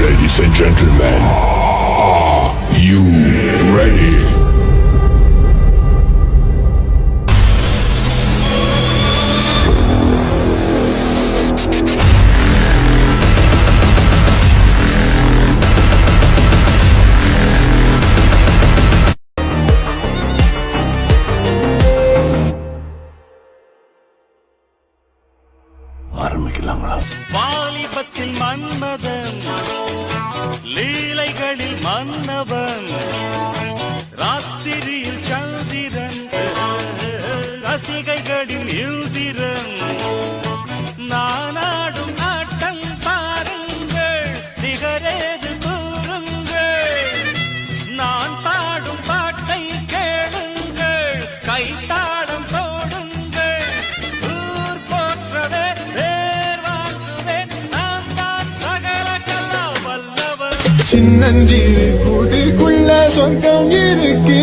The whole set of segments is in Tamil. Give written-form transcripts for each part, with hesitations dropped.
Ladies and gentlemen, are you ready? ஆரம்பிக்கலாங்களா? வாலிபத்தில் மன்மதன், லீலைகளில் மன்னவன், ராத்திரியில் சந்திரன், ரசிகைகளில் இந்திரன். நானாடும் ஆட்டம் பாருங்கள், நிகரேது கூறுங்கள். நான் பாடும் பாட்டை கேளுங்கள், கைத்தாளம் போடுங்கள். ஊர் போற்றவே சின்னஞ்சிறு கூட்டுக்குள்ள சொர்க்கம் இருக்கு.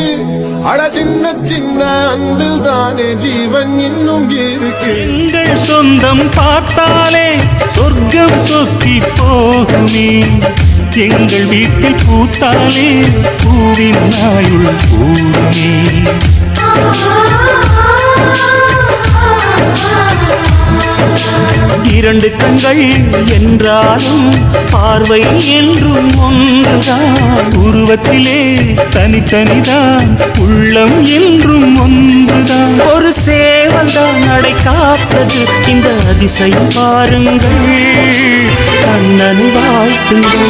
அட சின்ன சின்ன அன்பில் தானே ஜீவன் இன்னும் இருக்கு. எங்கள் சொந்தம் பார்த்தாலே சொர்க்கம் சொத்தி போகுமே. எங்கள் வீட்டில் பூத்தாலே பூவின் நாயுள் பூமே. இரண்டு கண்கள் என்றாலும் பார்வை என்றும் ஒன்றுதான். உருவத்திலே தனித்தனிதான், உள்ளம் என்றும் ஒன்றுதான். ஒரு சேவல் தான் நடை காப்பது, இந்த அதிசயம் பாருங்கள், கண்ணனை வாழ்த்துங்கள்.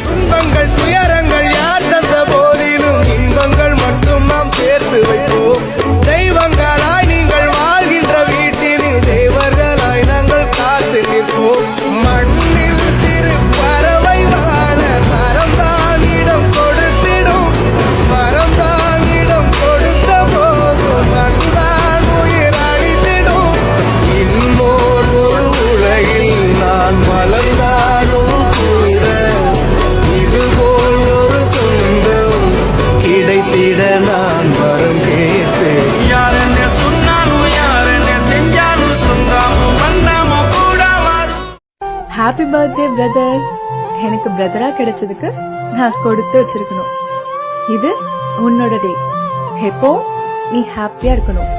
துன்பங்கள் துயரங்கள் யார் தந்த போதிலும் இன்பங்கள் மட்டும் நாம் சேர்த்து வைப்போம். தெய்வங்களாய் நீங்கள் வாழ்கின்ற வீட்டினில் தேவர்களாய் நாங்கள் காத்து நிற்போம். மண்ணில் சிறு பறவை வாழ மரம்தான் இடம் கொடுத்திடும். மரம்தான் இடம் கொடுத்த போதும் மண்தான் உயிர் அளித்திடும். இன்னோர் ஒரு உலகில் நான் வளர்ந்தாலும் கூட இதுபோல் ஒரு சொந்தம் கிடைத்திட நான் வரம் கேட்பேன். யார் என்ன சொன்னாலும் யார் என்ன செஞ்சாலும் சொந்தாமும் வந்தாமும் கூட வரும். Happy birthday brother. எனக்கு பிரதரா கிடைச்சதுக்கு நான் கொடுத்து வச்சிருக்கணும். இது உன்னோட டே. எப்போ நீ ஹாப்பியா இருக்கணும்.